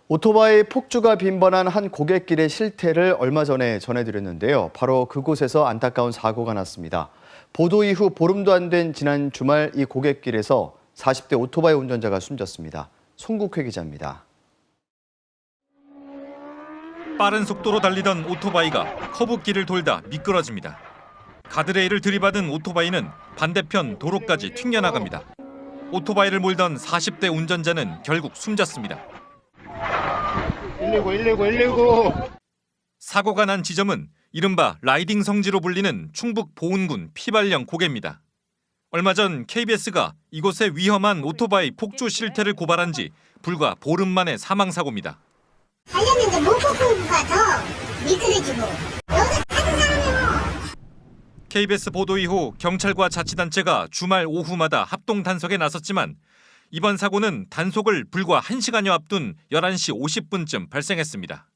오토바이 폭주가 빈번한 한 고갯길의 실태를 얼마 전에 전해드렸는데요. 바로 그곳에서 안타까운 사고가 났습니다. 보도 이후 보름도 안 된 지난 주말 이 고갯길에서 40대 오토바이 운전자가 숨졌습니다. 송국회 기자입니다. 빠른 속도로 달리던 오토바이가 커브길을 돌다 미끄러집니다. 가드레일을 들이받은 오토바이는 반대편 도로까지 튕겨나갑니다. 오토바이를 몰던 40대 운전자는 결국 숨졌습니다. 119. 사고가 난 지점은 이른바 라이딩 성지로 불리는 충북 보은군 피발령 고개입니다. 얼마 전 KBS가 이곳에 위험한 오토바이 폭주 실태를 고발한 지 불과 보름 만의 사망사고입니다. 달렸는데 목포구가 더 미끄러지고 여기서 다른 사람이요. KBS 보도 이후 경찰과 자치단체가 주말 오후마다 합동 단속에 나섰지만 이번 사고는 단속을 불과 1시간여 앞둔 11시 50분쯤 발생했습니다.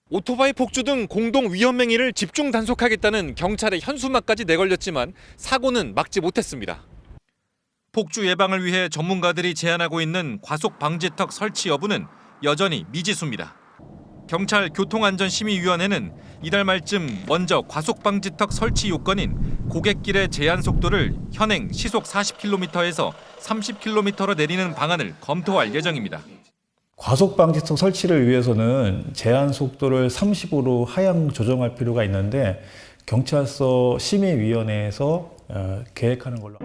오토바이 폭주 등 공동 위험 행위를 집중 단속하겠다는 경찰의 현수막까지 내걸렸지만 사고는 막지 못했습니다. 폭주 예방을 위해 전문가들이 제안하고 있는 과속 방지턱 설치 여부는 여전히 미지수입니다. 경찰 교통안전심의위원회는 이달 말쯤 먼저 과속 방지턱 설치 요건인 고갯길의 제한 속도를 현행 시속 40km에서 30km로 내리는 방안을 검토할 예정입니다. 과속 방지턱 설치를 위해서는 제한 속도를 30으로 하향 조정할 필요가 있는데 경찰서 심의위원회에서 계획하는 걸로.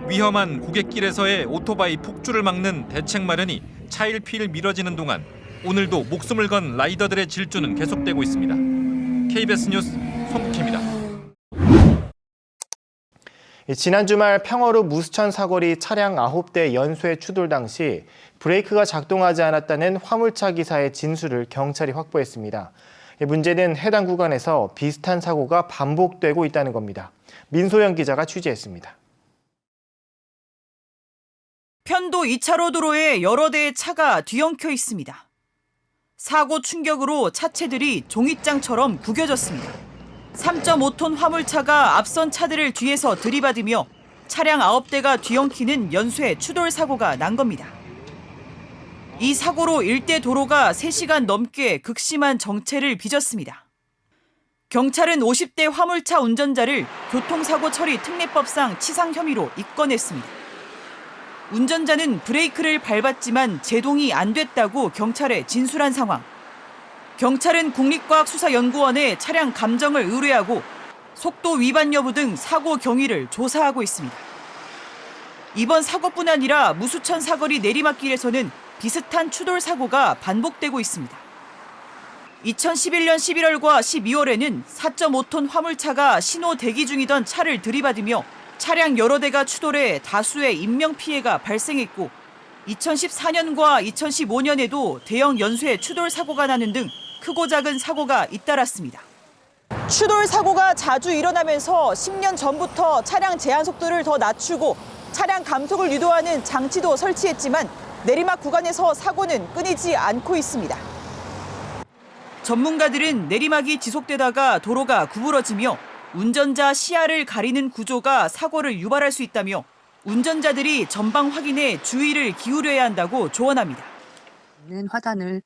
위험한 고갯길에서의 오토바이 폭주를 막는 대책 마련이 차일피일 미뤄지는 동안 오늘도 목숨을 건 라이더들의 질주는 계속되고 있습니다. KBS 뉴스 송국혜입니다. 지난 주말 평화로 무수천 사거리 차량 9대 연쇄 추돌 당시 브레이크가 작동하지 않았다는 화물차 기사의 진술을 경찰이 확보했습니다. 문제는 해당 구간에서 비슷한 사고가 반복되고 있다는 겁니다. 민소영 기자가 취재했습니다. 편도 2차로 도로에 여러 대의 차가 뒤엉켜 있습니다. 사고 충격으로 차체들이 종잇장처럼 구겨졌습니다. 3.5톤 화물차가 앞선 차들을 뒤에서 들이받으며 차량 9대가 뒤엉키는 연쇄 추돌 사고가 난 겁니다. 이 사고로 일대 도로가 3시간 넘게 극심한 정체를 빚었습니다. 경찰은 50대 화물차 운전자를 교통사고 처리 특례법상 치상 혐의로 입건했습니다. 운전자는 브레이크를 밟았지만 제동이 안 됐다고 경찰에 진술한 상황. 경찰은 국립과학수사연구원에 차량 감정을 의뢰하고 속도 위반 여부 등 사고 경위를 조사하고 있습니다. 이번 사고뿐 아니라 무수천 사거리 내리막길에서는 비슷한 추돌 사고가 반복되고 있습니다. 2011년 11월과 12월에는 4.5톤 화물차가 신호 대기 중이던 차를 들이받으며 차량 여러 대가 추돌해 다수의 인명피해가 발생했고 2014년과 2015년에도 대형 연쇄 추돌 사고가 나는 등 크고 작은 사고가 잇따랐습니다. 추돌 사고가 자주 일어나면서 10년 전부터 차량 제한 속도를 더 낮추고 차량 감속을 유도하는 장치도 설치했지만 내리막 구간에서 사고는 끊이지 않고 있습니다. 전문가들은 내리막이 지속되다가 도로가 구부러지며 운전자 시야를 가리는 구조가 사고를 유발할 수 있다며 운전자들이 전방 확인에 주의를 기울여야 한다고 조언합니다. 화단을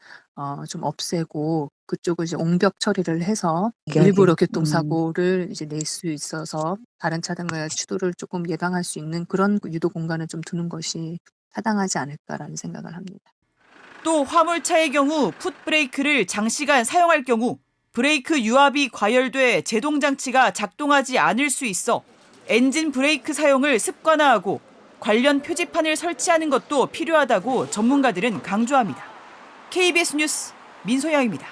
좀 없애고 그쪽을 이제 옹벽 처리를 해서 일부러 교통사고를 이제 낼 수 있어서 다른 차량과의 추돌을 조금 예방할 수 있는 그런 유도 공간을 좀 두는 것이 타당하지 않을까라는 생각을 합니다. 또 화물차의 경우 풋브레이크를 장시간 사용할 경우 브레이크 유압이 과열돼 제동 장치가 작동하지 않을 수 있어 엔진 브레이크 사용을 습관화하고 관련 표지판을 설치하는 것도 필요하다고 전문가들은 강조합니다. KBS 뉴스 민소영입니다.